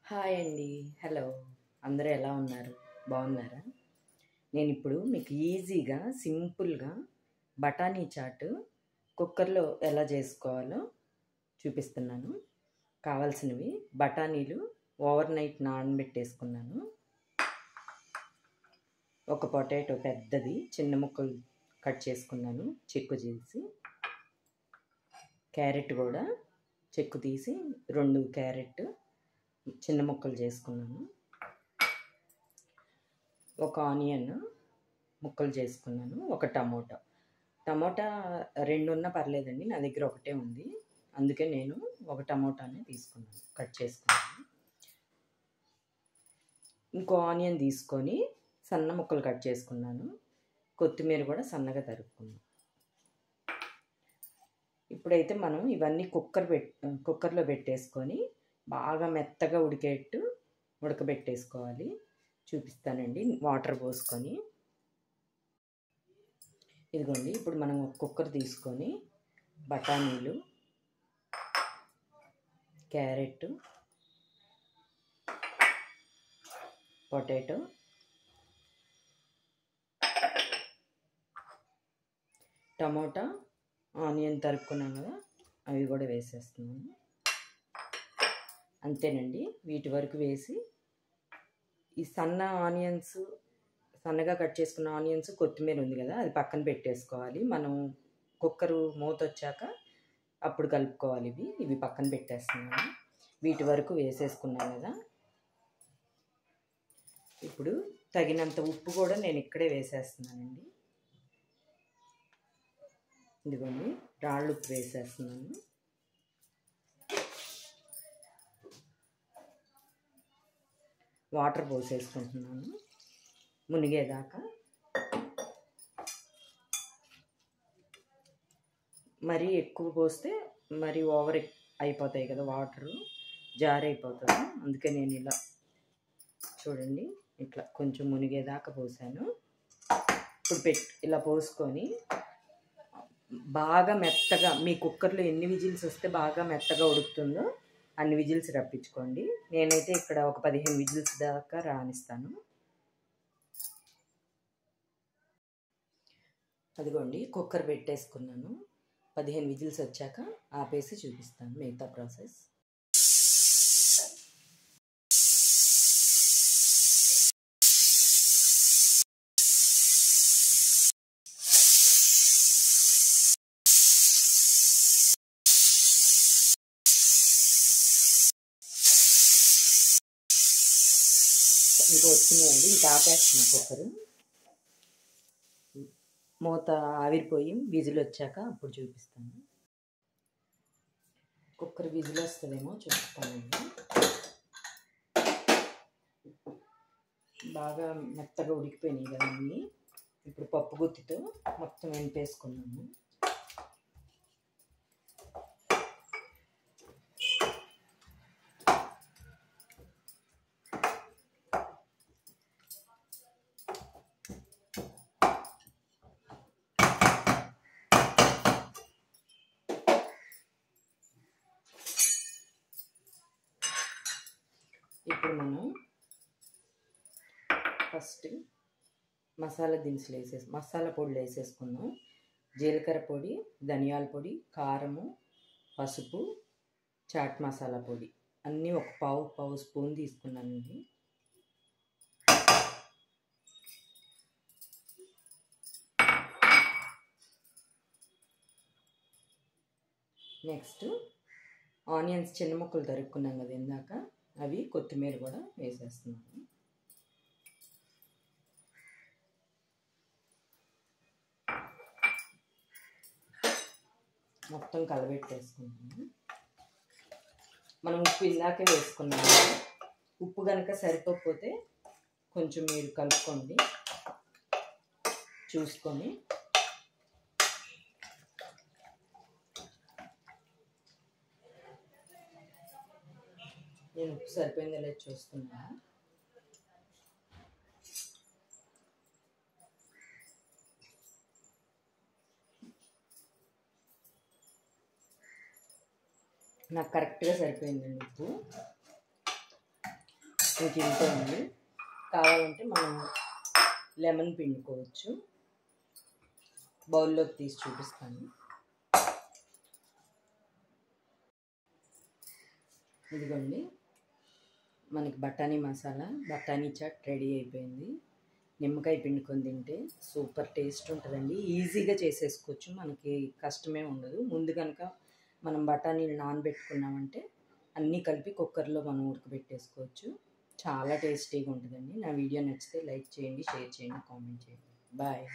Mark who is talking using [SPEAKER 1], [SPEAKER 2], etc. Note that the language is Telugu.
[SPEAKER 1] హాయ్ అండి. హలో. అందరూ ఎలా ఉన్నారు? బాగున్నారా? నేను ఇప్పుడు మీకు ఈజీగా, సింపుల్గా బఠానీ చాట్ కుక్కర్లో ఎలా చేసుకోవాలో చూపిస్తున్నాను. కావాల్సినవి బఠానీలు ఓవర్ నైట్ నానబెట్టేసుకున్నాను. ఒక పొటాటో పెద్దది చిన్న ముక్కలు కట్ చేసుకున్నాను చెక్కు తీసి. క్యారెట్ కూడా చెక్కు తీసి 2 క్యారెట్ చిన్న ముక్కలు చేసుకున్నాను. ఒక ఆనియన్ ముక్కలు చేసుకున్నాను. ఒక టమోటా 2 ఉన్నా పర్లేదండి, నా దగ్గర ఒకటే ఉంది, అందుకే నేను ఒక టమోటాని తీసుకున్నాను, కట్ చేసుకున్నాను. ఇంకో ఆనియన్ తీసుకొని సన్న ముక్కలు కట్ చేసుకున్నాను. కొత్తిమీర కూడా సన్నగా తరుక్కున్నాను. ఇప్పుడైతే మనం ఇవన్నీ కుక్కర్లో పెట్టేసుకొని బాగా మెత్తగా ఉడికేట్టు ఉడకబెట్టేసుకోవాలి. చూపిస్తానండి. వాటర్ పోసుకొని ఇదిగోండి. ఇప్పుడు మనం ఒక కుక్కర్ తీసుకొని బఠానీలు, క్యారెట్, పొటాటో, టమోటా, ఆనియన్ తరుక్కున్నాం కదా, అవి కూడా వేసేస్తున్నాను. అంతేనండి. వీటి వరకు వేసి ఈ సన్నగా కట్ చేసుకున్న ఆనియన్స్, కొత్తిమీర ఉంది కదా, అది పక్కన పెట్టేసుకోవాలి. మనం కుక్కరు మూత వచ్చాక అప్పుడు కలుపుకోవాలి. ఇవి పక్కన పెట్టేస్తున్నాను. వీటి వరకు వేసేసుకున్నాను కదా. ఇప్పుడు తగినంత ఉప్పు కూడా నేను ఇక్కడే వేసేస్తున్నానండి. ఇదిగోండి, రాళ్ళు ఉప్పు వేసేస్తున్నాను. వాటర్ పోసేసుకుంటున్నాను మునిగేదాకా. మరీ ఎక్కువ పోస్తే మరీ ఓవర్ అయిపోతాయి కదా, వాటరు జారైపోతుంది. అందుకే నేను ఇలా చూడండి, ఇట్లా కొంచెం మునిగేదాకా పోసాను. ఇప్పుడు ఇలా పోసుకొని బాగా మెత్తగా, మీ కుక్కర్లో ఎన్ని విజిల్స్ వస్తే బాగా మెత్తగా ఉడుకుతుందో అన్ని విజిల్స్ రప్పించుకోండి. నేనైతే ఇక్కడ ఒక 15 విజిల్స్ దాకా రానిస్తాను. అదిగోండి, కుక్కర్ పెట్టేసుకున్నాను. 15 విజిల్స్ వచ్చాక ఆపేసి చూపిస్తాను మిగతా ప్రాసెస్. ఇంకా వచ్చినాయండి. ఇంకా ఆపేస్తున్నా కుక్కరు. మూత ఆవిరిపోయి విజిల్ వచ్చాక అప్పుడు చూపిస్తాను. కుక్కర్ విజిల్ వస్తుందేమో చూపిస్తానండి. బాగా మెత్తగా ఉడికిపోయినాయి కదా అన్నీ. ఇప్పుడు పప్పు గుత్తితో మొత్తం వెనిపేసుకున్నాను. ఇప్పుడు మనం ఫస్ట్ మసాలా పొడులు వేసేసుకున్నాం. జీలకర్ర పొడి, ధనియాల పొడి, కారము, పసుపు, చాట్ మసాలా పొడి అన్నీ ఒక పావు స్పూన్ తీసుకున్నానండి. నెక్స్ట్ ఆనియన్స్ చిన్న ముక్కలు తరుక్కున్నాం కదా ఇందాక, అవి కొత్తిమీర కూడా వేసేస్తున్నాను. మొత్తం కలబెట్టేసుకుంటాము. మనం ఉప్పు ఇందాకే వేసుకున్నాము. ఉప్పు కనుక సరిపోకపోతే కొంచెం మీరు కలుపుకోండి చూసుకొని. నేను ఉప్పు సరిపోయిందో లేదో చూస్తున్నాను. నాకు కరెక్ట్గా సరిపోయిందండి ఉప్పు. ఇంక ఇంతే ఉంది. కావాలంటే మనం లెమన్ పిండుకోవచ్చు. బౌల్లోకి తీసి చూపిస్తాను. ఇదిగోండి, మనకి బఠానీ మసాలా, బఠానీ చాట్ రెడీ అయిపోయింది. నిమ్మకాయ పిండుకొని తింటే సూపర్ టేస్ట్ ఉంటుందండి. ఈజీగా చేసేసుకోవచ్చు, మనకి కష్టమే ఉండదు. ముందు కనుక మనం బఠానీలు నానబెట్టుకున్నామంటే అన్నీ కలిపి కుక్కర్లో మనం ఉడకబెట్టేసుకోవచ్చు. చాలా టేస్టీగా ఉంటుందండి. నా వీడియో నచ్చితే లైక్ చేయండి, షేర్ చేయండి, కామెంట్ చేయండి. బాయ్.